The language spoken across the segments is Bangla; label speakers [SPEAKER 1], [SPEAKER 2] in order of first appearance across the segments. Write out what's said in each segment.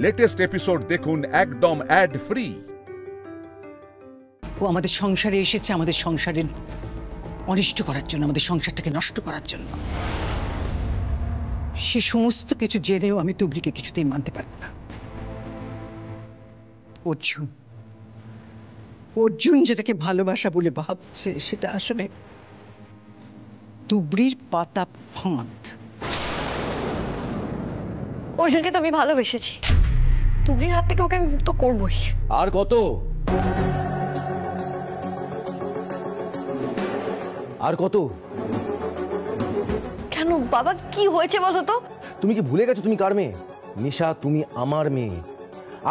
[SPEAKER 1] লেটেস্ট এপিসোড দেখুন একদম অ্যাড ফ্রি।
[SPEAKER 2] ও আমাদের সংসারে এসেছে আমাদের সংসারের অনিষ্ট করার জন্য, আমাদের সংসারটাকে নষ্ট করার জন্য। সে সমস্ত কিছু জেনেও আমি তুবড়িকে কিছুতেই মানতে পারব না। অর্জুন যেটাকে ভালোবাসা বলে ভাবছে সেটা আসলে তুবড়ির পাতা ফাঁদ।
[SPEAKER 3] অর্জুনকে তো আমি ভালোবেসেছি, তুবড়ির হাত থেকে ওকে আমি মুক্ত করবই।
[SPEAKER 4] আর কত আর কত?
[SPEAKER 3] কেন বাবা, কি হয়েছে বলো তো?
[SPEAKER 4] তুমি কি ভুলে গেছো তুমি কার মেয়ে? নিশা, তুমি আমার মেয়ে।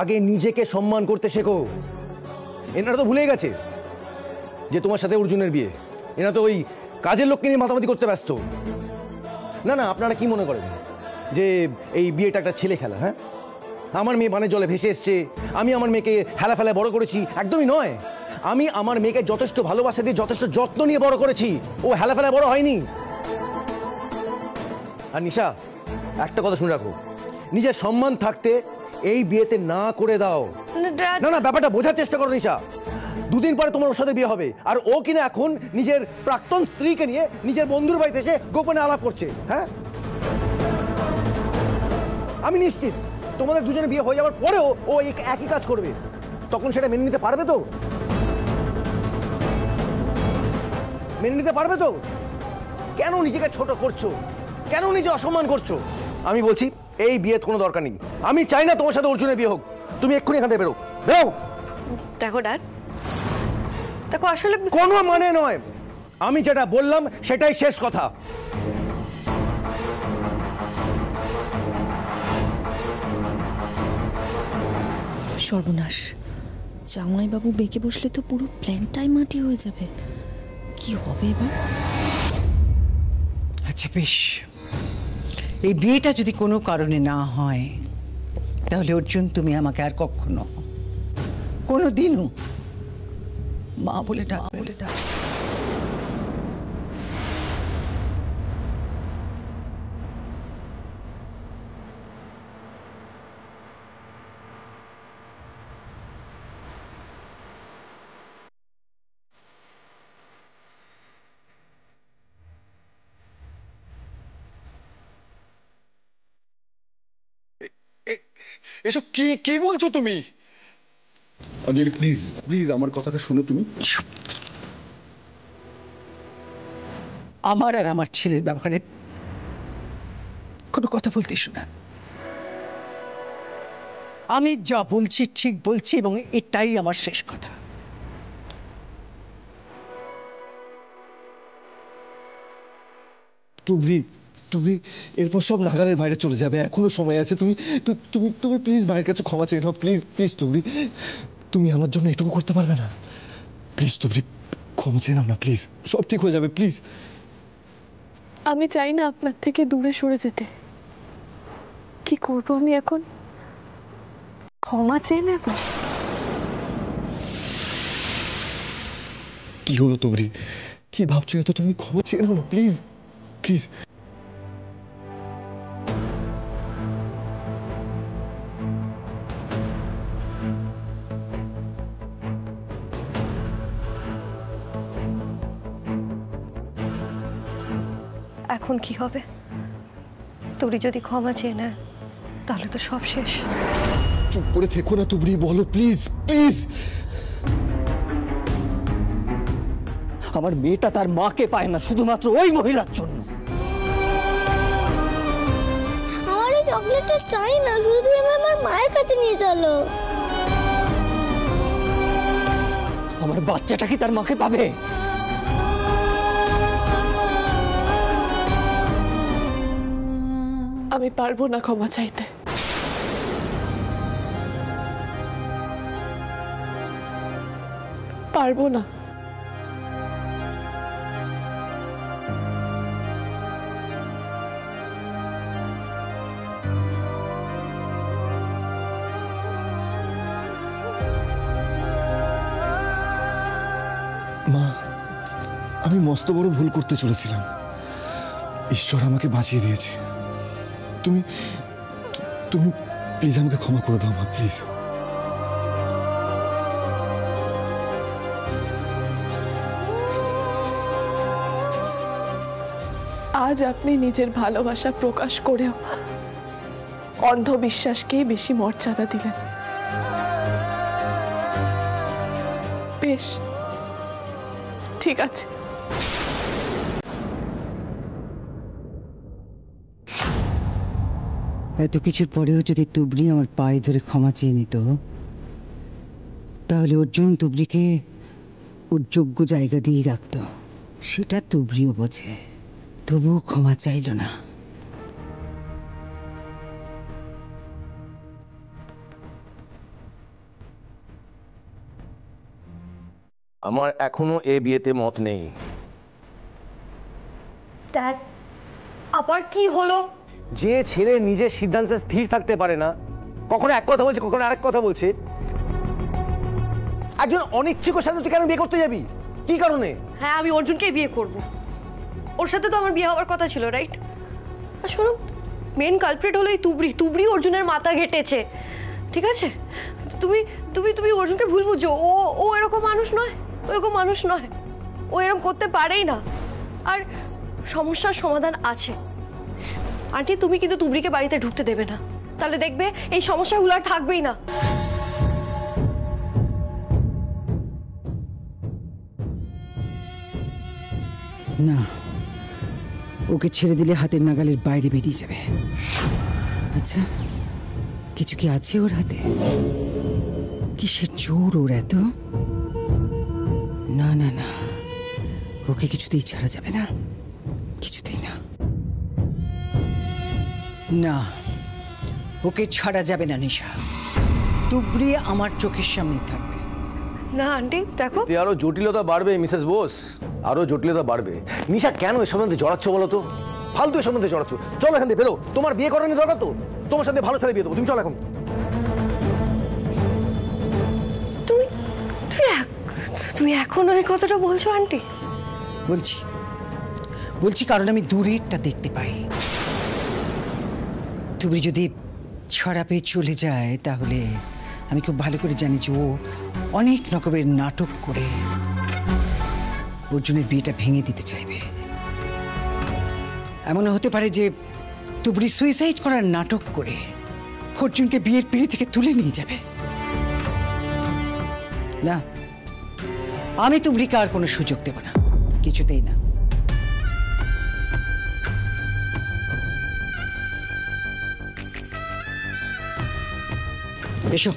[SPEAKER 4] আগে নিজেকে সম্মান করতে শেখো। এনারা তো ভুলে গেছে যে তোমার সাথে অর্জুনের বিয়ে। এরা তো ওই কাজের লোককে নিয়ে মাতামাতি করতে ব্যস্ত। না না, আপনারা কি মনে করেন যে এই বিয়েটা একটা ছেলে খেলা? হ্যাঁ, আমার মেয়ে বানের জলে ভেসে এসছে, আমি আমার মেয়েকে হেলা ফেলায় বড় করেছি? একদমই নয়। আমি আমার মেয়েকে যথেষ্ট ভালোবাসা দিয়ে যথেষ্ট যত্ন নিয়ে বড় করেছি। ও হেলা ফেলায় বড় হয়নি। আর নিশা, একটা কথা শুনে রাখো, নিজের সম্মান থাকতে এই বিয়েতে না করে দাও। না না, ব্যাপারটা বোঝার চেষ্টা করো নিশা। দুদিন পরে তোমার ওর সাথে বিয়ে হবে, আর ও কিনা এখন নিজের প্রাক্তন স্ত্রীকে নিয়ে নিজের বন্ধুর বাড়িতে এসে গোপনে আলাপ করছে। হ্যাঁ, আমি নিশ্চিত তোমাদের দুজনে বিয়ে হয়ে যাওয়ার পরেও ও একই কাজ করবে। তখন সেটা মেনে নিতে পারবে তো? মেনে নিতে পারবে তো? কেন নিজেকে ছোট করছো? কেন নিজে অসম্মান করছো? আমি বলছি এই বিয়ের কোনো দরকার নেই। আমি চাই না তোমার সাথে অর্জুনের বিয়ে হোক। তুমি এক্ষুনি এখান থেকে বেরো, বেরো।
[SPEAKER 3] দেখো ড্যাড, দেখো আসলে
[SPEAKER 4] কোনো মানে নয়। আমি যেটা বললাম সেটাই শেষ কথা।
[SPEAKER 5] সর্বনাশ, জামাইবাবু বেঁকে বসলে তো পুরো প্ল্যানটাই মাটি হয়ে যাবে। কি হবে এবার?
[SPEAKER 2] আচ্ছা বেশ, এই বিয়েটা যদি কোনো কারণে না হয় তাহলে অর্জুন তুমি আমাকে আর কখনো কোনো দিনও মা বলে ডাক।
[SPEAKER 6] এসব কি কি বলছো তুমি? অঞ্জলি প্লিজ প্লিজ আমার কথাটা শোনো তুমি।
[SPEAKER 2] আমার আর আমার ছেলের ব্যাপারে কোনো কথা বলতে শোনা। আমি যা বলছি ঠিক বলছি এবং এটাই আমার শেষ কথা।
[SPEAKER 7] তুমি তুমি এরপর সব নাগালের বাইরে চলে যাবে, এখনো সময় আছে। তুমি তুমি তুমি প্লিজ মায়ের কাছে ক্ষমা চেয়ে নাও। প্লিজ প্লিজ তুমি তুমি আমার জন্য এটুকু করতে পারবে না? প্লিজ তুমি ক্ষমা চেয়ে নাও না, প্লিজ। সব ঠিক হয়ে যাবে, প্লিজ।
[SPEAKER 3] আমি চাই না আপনার থেকে দূরে সরে যেতে। কি করবো আমি এখন? ক্ষমা চেয়ে নেব?
[SPEAKER 7] কি হলো তোমরি? কি ভাবছো এত? তুমি ক্ষমা চেয়ে নাও না, প্লিজ প্লিজ।
[SPEAKER 3] এখন কি হবে? তুই যদি ক্ষমা চেয়ে নেয় তাহলে তো সব শেষ।
[SPEAKER 7] চুপ করে থেকো না তুবড়ি, বলো প্লিজ প্লিজ।
[SPEAKER 4] আমার মেয়েটা তার মাকে পায় না শুধুমাত্র ওই মহিলার জন্য।
[SPEAKER 8] আমার এই চকলেটটা চাই না, শুধু তুমি আমার মায়ের কাছে নিয়ে চলো।
[SPEAKER 4] আমার বাচ্চাটা কি তার মাকে পাবে?
[SPEAKER 3] আমি পারবো না ক্ষমা চাইতে। পারবো না।
[SPEAKER 7] মা, আমি মস্ত বড় ভুল করতে চলেছিলাম। ঈশ্বর আমাকে বাঁচিয়ে দিয়েছে। তুমি তুমি প্লিজ আমাকে ক্ষমা করে দাও মা, প্লিজ।
[SPEAKER 3] আজ আপনি নিজের ভালোবাসা প্রকাশ করেও অন্ধবিশ্বাসকেই বেশি মর্যাদা দিলেন। বেশ, ঠিক আছে।
[SPEAKER 2] এত কিছুর পরেও যদি তুবড়ি আমার পায়ে ধরে ক্ষমা চেয়ে নিত, তাহলে অর্জুন তুবড়িকে ওর যোগ্য জায়গা দিয়ে রাখত। সেটা তুবড়িও বোঝে, তবুও ক্ষমা চাইল না।
[SPEAKER 4] আমার এখনো এ বিয়েতে মত নেই।
[SPEAKER 8] ড্যাড, আবার কি হলো?
[SPEAKER 4] যে ছেলে নিজের সিদ্ধান্তে স্থির থাকতে পারে না, কখনো এক কথা বলছে, কখনো আরেক কথা বলছে, একজন অনিচ্ছুকের সাথে তুই কেন বিয়ে করতে যাবি? কি কারণে?
[SPEAKER 8] হ্যাঁ, আমি অর্জুনকেই বিয়ে করব। ওর সাথে তো আমার বিয়ে হওয়ার কথা ছিল, রাইট? আর শোনো, মেন কালপ্রিট হলো এই তুবড়ি। তুবড়ি অর্জুনের মাথা ঘেটেছে, ঠিক আছে? তুমি তুমি তুমি অর্জুনকে ভুল বুঝছো। ও এরকম মানুষ নয়, ওরকম মানুষ নয়, ও এরকম করতে পারেই না। আর সমস্যার সমাধান আছে। আন্টি, তুমি কিন্তু তুবড়িকে বাড়িতে ঢুকতে দেবে না, তাহলে দেখবে এই সমস্যাগুলো আর থাকবেই না।
[SPEAKER 2] না, ওকে ছেড়ে দিলে হাতের নাগালের বাইরে বেরিয়ে যাবে। আচ্ছা, কিছু কি আছে ওর হাতে? কিসের জোর ওর এত? না না না, ওকে কিছুতেই ছাড়া যাবে না, কিছুতেই না। না, ওকে ছাড়া যাবে না নিশা। তুবড়ি আমার চোখের সামনে থাকবে।
[SPEAKER 8] না আন্টি, দেখো,
[SPEAKER 4] আরো জটিলতা বাড়বে মিসেস বোস, আরো জটিলতা বাড়বে। নিশা কেন এর সম্বন্ধে জড়াচ্ছ বলো তো? ফালতু এর সম্বন্ধে জড়াচ্ছ। চলো এখান থেকে বেরো, তোমার বিয়ে করানোর দরকার তো, তোমার সাথে ভালো ছেলে বিয়ে দেবো, তুমি চলো এখন।
[SPEAKER 8] তুমি এখনো এই কথাটা বলছো আন্টি?
[SPEAKER 2] বলছি কারণ আমি দূরেরটা দেখতে পাই। তুমি যদি ছড়া পেয়ে চলে যায়, তাহলে আমি খুব ভালো করে জানি যে ও অনেক রকমের নাটক করে অর্জুনের বিয়েটা ভেঙে দিতে চাইবে। এমনও হতে পারে যে তুবড়ি সুইসাইড করার নাটক করে অর্জুনকে বিয়ের পিঁড়ি থেকে তুলে নিয়ে যাবে। না, আমি তুবড়িকে আর কোনো সুযোগ দেব না, কিছুতেই না। এসো,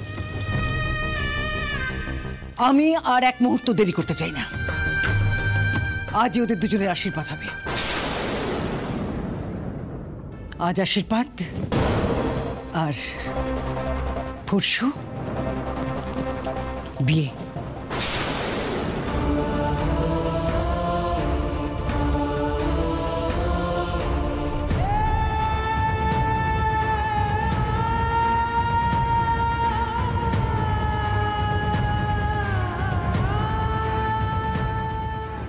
[SPEAKER 2] আমি আর এক মুহূর্ত দেরি করতে চাই না। আজ ওদের দুজনের আশীর্বাদ হবে। আজ আশীর্বাদ, আর পরশু বিয়ে।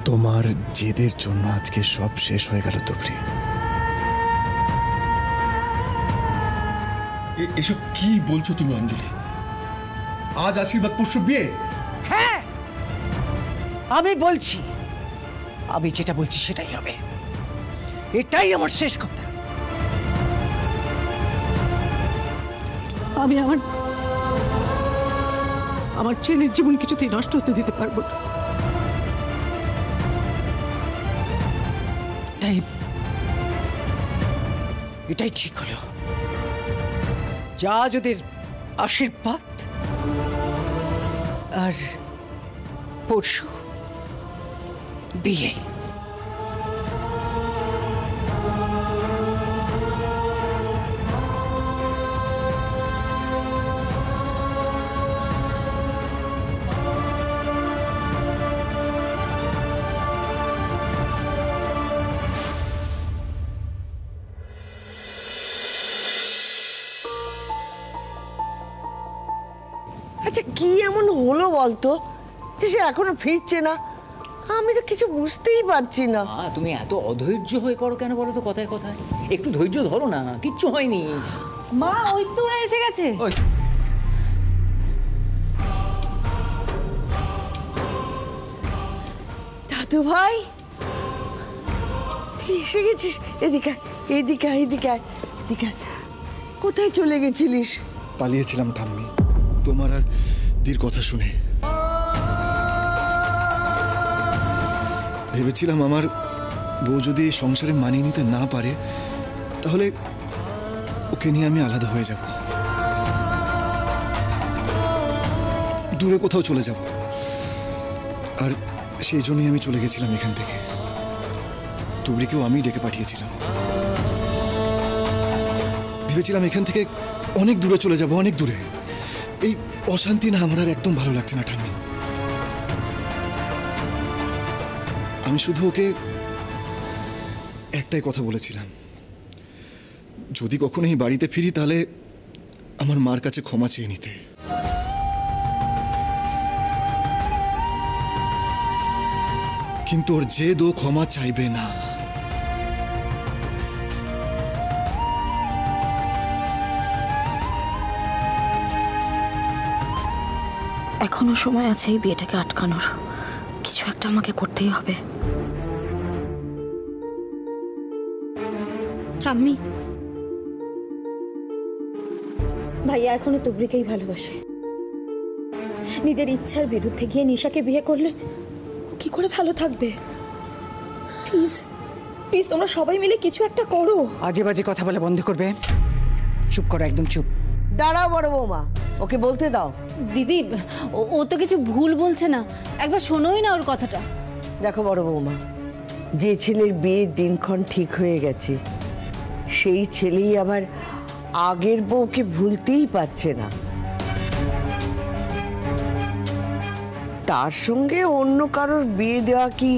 [SPEAKER 7] তোমার জেদের জন্য আজকে সব শেষ হয়ে গেল তুবড়ি।
[SPEAKER 6] এসব কি বলছো তুমি অঞ্জলি? আজ আশীর্বাদ, পরশু বিয়ে?
[SPEAKER 2] হ্যাঁ, আমি বলছি, আমি যেটা বলছি সেটাই হবে। এটাই আমার শেষ কথা। আমি আমার ছেলের জীবন কিছুতেই নষ্ট হতে দিতে পারবো না। তাই এটাই ঠিক হলো, যা ওদের আশীর্বাদ আর পরশু বিয়ে।
[SPEAKER 9] আচ্ছা, কি এমন হলো বলতো যে সে এখনো ফিরছে না? আমি তো কিছু বুঝতেই পারছি না।
[SPEAKER 10] তুমি এত অধৈর্য হয়ে পড়ো কেন বলো তো কথায় কথায়? একটু ধৈর্য ধরো না, কিচ্ছু হয়নি। মা ওই তো ওরা এসে গেছে।
[SPEAKER 9] দাদু ভাই তুই এসে গেছিস? এদিকে এদিকে এদিকে এদিকে। কোথায় চলে গেছিলিস?
[SPEAKER 7] পালিয়েছিলাম ঠাম্মি, তোমার আর দির কথা শুনে। ভেবেছিলাম আমার বউ যদি এই সংসারে মানিয়ে নিতে না পারে তাহলে ওকে নিয়ে আমি আলাদা হয়ে যাব, দূরে কোথাও চলে যাব। আর সেই জন্যই আমি চলে গেছিলাম এখান থেকে। তুবড়িকেও আমি ডেকে পাঠিয়েছিলাম। ভেবেছিলাম এখান থেকে অনেক দূরে চলে যাব, অনেক দূরে। এই অশান্তি না আমার আর একদম ভালো লাগছে না ঠাম্মি। আমি শুধু ওকে একটাই কথা বলেছিলাম, যদি কখনো এই বাড়িতে ফিরি তাহলে আমার মার কাছে ক্ষমা চেয়ে নিতে। কিন্তু ওর জেদ ও ক্ষমা চাইবে না।
[SPEAKER 5] এখনো সময় আছে এই বিয়েটাকে আটকানোর। কিছু একটা আমাকে করতেই হবে। ঠাম্মি, ভাইয়া এখনো তুবড়িকেই ভালোবাসে। নিজের ইচ্ছার বিরুদ্ধে গিয়ে নিশাকে বিয়ে করলে ও কি করে ভালো থাকবে? প্লিজ প্লিজ তোমরা সবাই মিলে কিছু একটা করো।
[SPEAKER 2] আজে বাজে কথা বলা বন্ধ করবে। চুপ করো, একদম চুপ।
[SPEAKER 9] দাঁড়াও বড় বৌমা, ওকে বলতে দাও।
[SPEAKER 10] দিদি ও তো কিছু ভুল বলছে না, একবার শোনোই না ওর কথাটা।
[SPEAKER 9] দেখো বড় বৌমা, যে ছেলের বিয়ের দিনক্ষণ ঠিক হয়ে গেছে সেই ছেলেই আবার আগের বউকে ভুলতেই পারছে না। তার সঙ্গে অন্য কারোর বিয়ে দেওয়া কি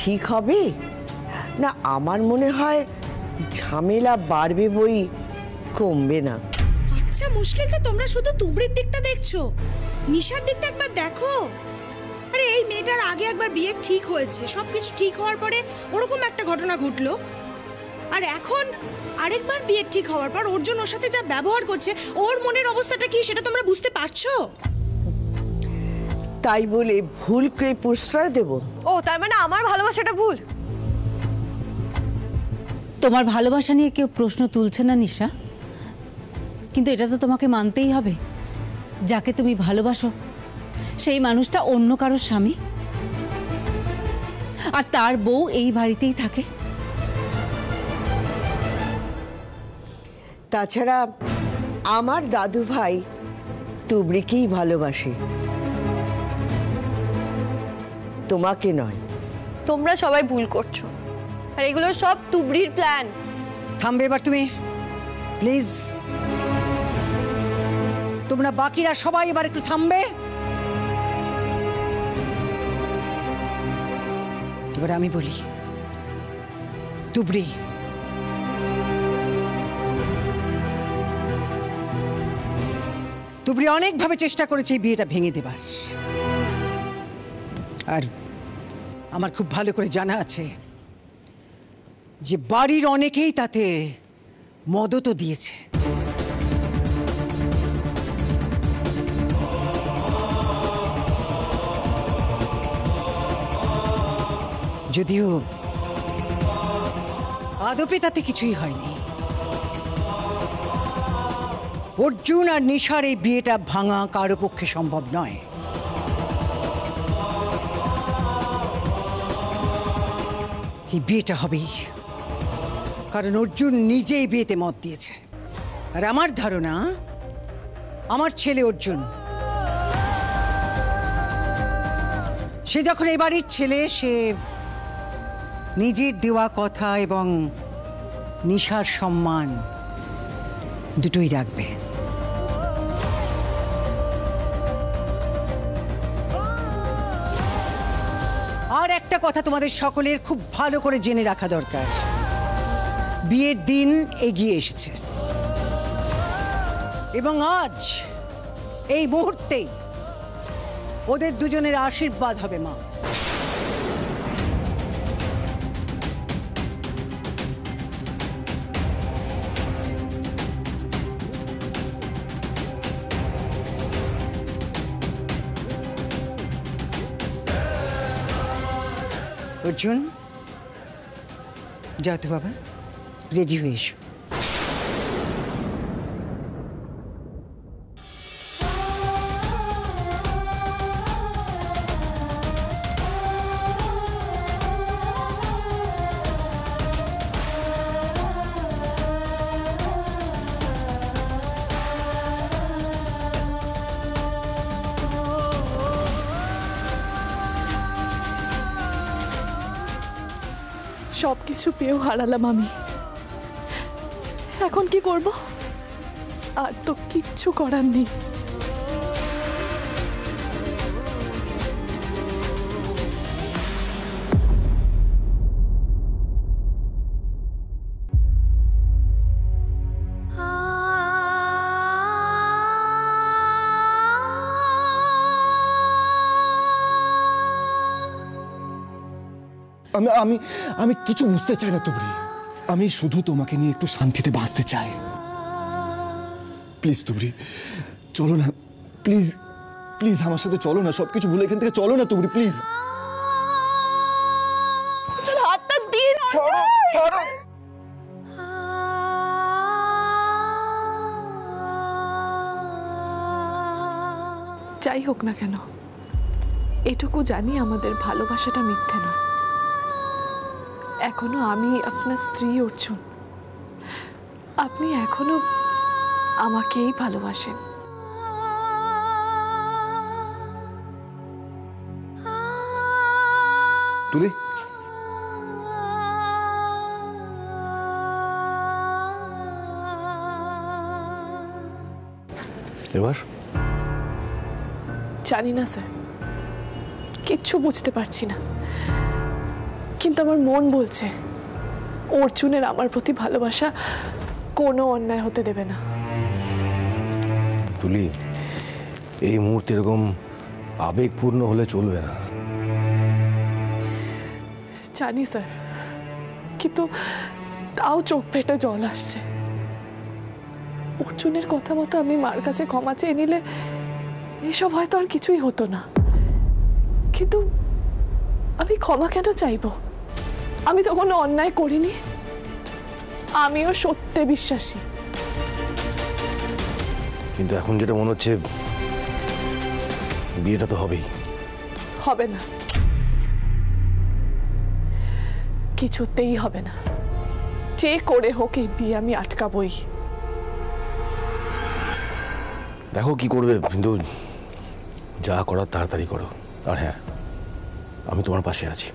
[SPEAKER 9] ঠিক হবে না? আমার মনে হয় ঝামেলা বাড়বে বই কমবে না।
[SPEAKER 11] আচ্ছা মুশকিল তো তোমরা শুধু তুবড়ির দিকটা দেখছো, নিশার দিকটা একবার দেখো। আরে এই মেয়েটার আগে একবার বিয়ে ঠিক হয়েছে, সবকিছু ঠিক হওয়ার পরে ওরকম একটা ঘটনা ঘটলো, আর এখন আরেকবার বিয়ে ঠিক হওয়ার পর অর্জুন ওর সাথে যা ব্যবহার করছে, ওর মনের অবস্থাটা কি সেটা তোমরা বুঝতে পারছো?
[SPEAKER 9] তাই বলে ভুলকে প্রশ্রয় দেব?
[SPEAKER 8] ও তার মানে আমার ভালোবাসাটা ভুল?
[SPEAKER 10] তোমার ভালোবাসা নিয়ে কেউ প্রশ্ন তুলছে না নিশা, কিন্তু এটা তো তোমাকে মানতেই হবে, যাকে তুমি ভালোবাসো সেই মানুষটা অন্য কারোর স্বামী, আর তার বউ এই বাড়িতেই থাকে।
[SPEAKER 9] তাছাড়া আমার দাদু ভাই তুবড়িকেই ভালোবাসে, তোমাকে নয়।
[SPEAKER 8] তোমরা সবাই ভুল করছো, আর এগুলো সব তুবড়ির প্ল্যান।
[SPEAKER 2] থামবে এবার তুমি, প্লিজ। তোমরা বাকিরা সবাই এবার একটু থামবে। এবার আমি বলি, তুবড়ি তুবড়ি অনেকভাবে চেষ্টা করেছে এই বিয়েটা ভেঙে দেবার, আর আমার খুব ভালো করে জানা আছে যে বাড়ির অনেকেই তাতে মদতও দিয়েছে। যদিও আদপে তাতে কিছুই হয়নি। অর্জুন আর নিশার এই বিয়েটা ভাঙা কারো পক্ষে সম্ভব নয়। এই বিয়েটা হবেই, কারণ অর্জুন নিজেই বিয়েতে মত দিয়েছে। আর আমার ধারণা আমার ছেলে অর্জুন, সে যখন এই বাড়ির ছেলে, সে নিজের দেওয়া কথা এবং নিশার সম্মান দুটোই রাখবে। আর একটা কথা তোমাদের সকলের খুব ভালো করে জেনে রাখা দরকার, বিয়ের দিন এগিয়ে এসেছে এবং আজ এই মুহূর্তেই ওদের দুজনের আশীর্বাদ হবে মা। অর্জুন, যাও তো বাবা, রেডি হয়ে এসো।
[SPEAKER 3] সবকিছু পেয়েও হারালাম আমি। এখন কি করব? আর তো কিচ্ছু করার নেই।
[SPEAKER 7] আমি আমি আমি কিছু বুঝতে চাই না তুবড়ি। আমি শুধু তোমাকে নিয়ে একটু শান্তিতে বাঁচতে চাই। প্লিজ তুবড়ি, চলো না, প্লিজ প্লিজ আমার সাথে চলো না, সবকিছু ভুলে এখান থেকে চলো না তুবড়ি, প্লিজ।
[SPEAKER 3] হাতটা দিন। যাই হোক না কেন, এটুকু জানি আমাদের ভালোবাসাটা মিথ্যে নয়। এখনো আমি আপনার স্ত্রী অর্জুন, আপনি এখনো আমাকেই ভালোবাসেন।
[SPEAKER 4] তুলি, এবার
[SPEAKER 3] জানি না স্যার, কিচ্ছু বুঝতে পারছি না, কিন্তু আমার মন বলছে অর্জুনের আমার প্রতি ভালোবাসা কোনো অন্যায় হতে দেবে না।
[SPEAKER 4] তুলি, এই মুহূর্তে এরকম আবেগপূর্ণ হলে চলবে না।
[SPEAKER 3] জানি স্যার, কিন্তু তাও চোখ ফেটে জল আসছে। অর্জুনের কথা মতো আমি মার কাছে ক্ষমা চেয়ে নিলে এসব হয়তো আর কিছুই হতো না, কিন্তু আমি ক্ষমা কেন চাইবো? আমি তো কোনো অন্যায় করিনি, আমিও সত্যে বিশ্বাসী।
[SPEAKER 4] কিন্তু এখন যেটা মনে হচ্ছে, বিয়েটা তো হবেই।
[SPEAKER 3] হবে না, কিছুতেই হবে না। যে করে হোক এই বিয়ে আমি আটকাবই।
[SPEAKER 4] দেখো কি করবে, কিন্তু যা করার তাড়াতাড়ি করো। আর হ্যাঁ, আমি তোমার পাশে আছি।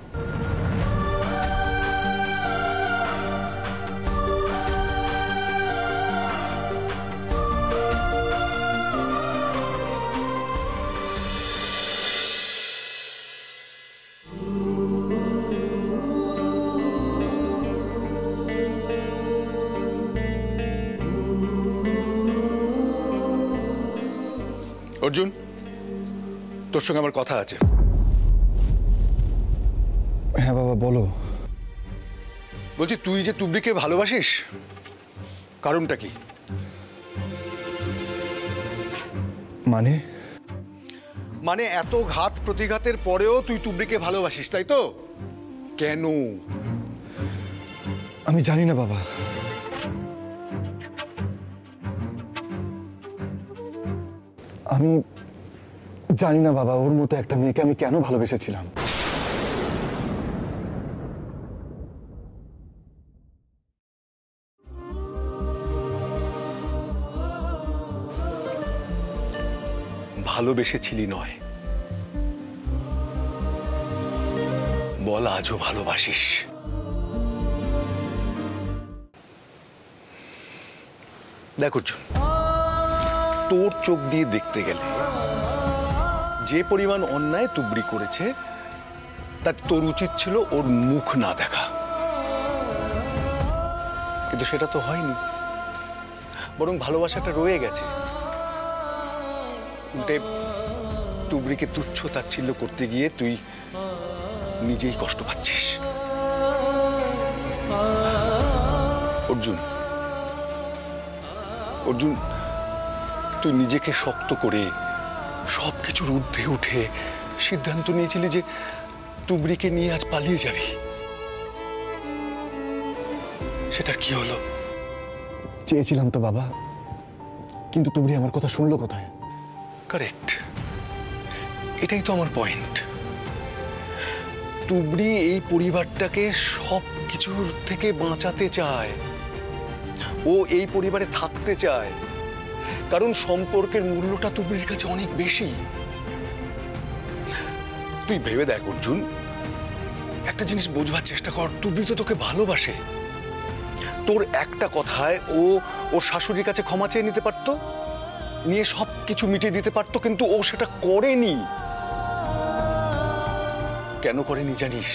[SPEAKER 6] অর্জুন, তোর সঙ্গে আমার কথা আছে।
[SPEAKER 7] হ্যাঁ বাবা, বলো।
[SPEAKER 6] বলছি, তুই যে তুবড়িকে ভালোবাসিস, কারণটা কি?
[SPEAKER 7] মানে
[SPEAKER 6] মানে এত ঘাত প্রতিঘাতের পরেও তুই তুবড়িকে ভালোবাসিস, তাই তো? কেন?
[SPEAKER 7] আমি জানি না বাবা। আমি জানি না বাবা, ওর মতো একটা মেয়েকে আমি কেন ভালোবেসেছিলাম।
[SPEAKER 6] ভালোবেসেছিলি নয়, বল আজও ভালোবাসিস। দেখ অর্জুন, তোর চোখ দিয়ে দেখতে গেলে যে পরিমাণ অন্যায় তুবড়ি করেছে, তা তোর উচিত ছিল ওর মুখ না দেখা, কিন্তু সেটা তো হয়নি। বরং ভালোবাসাটা রয়ে গেছে। উল্টে তুবড়িকে তুচ্ছ তাচ্ছিল্য করতে গিয়ে তুই নিজেই কষ্ট পাচ্ছিস। অর্জুন, অর্জুন, তুই নিজেকে শক্ত করে সবকিছুর ঊর্ধ্বে উঠে সিদ্ধান্ত নিয়েছিলি যে তুবড়িকে নিয়ে আজ পালিয়ে যাবি, সেটার কি হলো?
[SPEAKER 7] চেয়েছিলাম তো বাবা, কিন্তু তুবড়ি আমার কথা শুনলো কোথায়?
[SPEAKER 6] কারেক্ট, এটাই তো আমার পয়েন্ট। তুবড়ি এই পরিবারটাকে সব কিছুর থেকে বাঁচাতে চায়, ও এই পরিবারে থাকতে চায়, কারণ সম্পর্কের মূল্যটা তুবড়ির কাছে অনেক বেশি। তুই ভেবে দেখ অর্জুন, একটা জিনিস বোঝবার চেষ্টা কর, তুবড়ি তো তোকে ভালোবাসে। তোর একটা কথায় ও ওর শাশুড়ির কাছে ক্ষমা চেয়ে নিতে পারতো, নিয়ে সব কিছু মিটিয়ে দিতে পারতো, কিন্তু ও সেটা করেনি। কেন করেনি জানিস?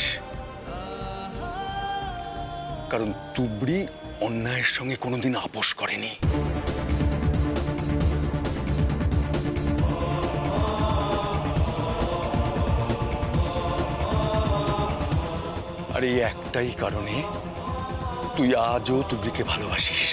[SPEAKER 6] কারণ তুবড়ি অন্যায়ের সঙ্গে কোনোদিন আপোষ করেনি। আর এই একটাই কারণে তুই আজও তুবড়িকে ভালোবাসিস।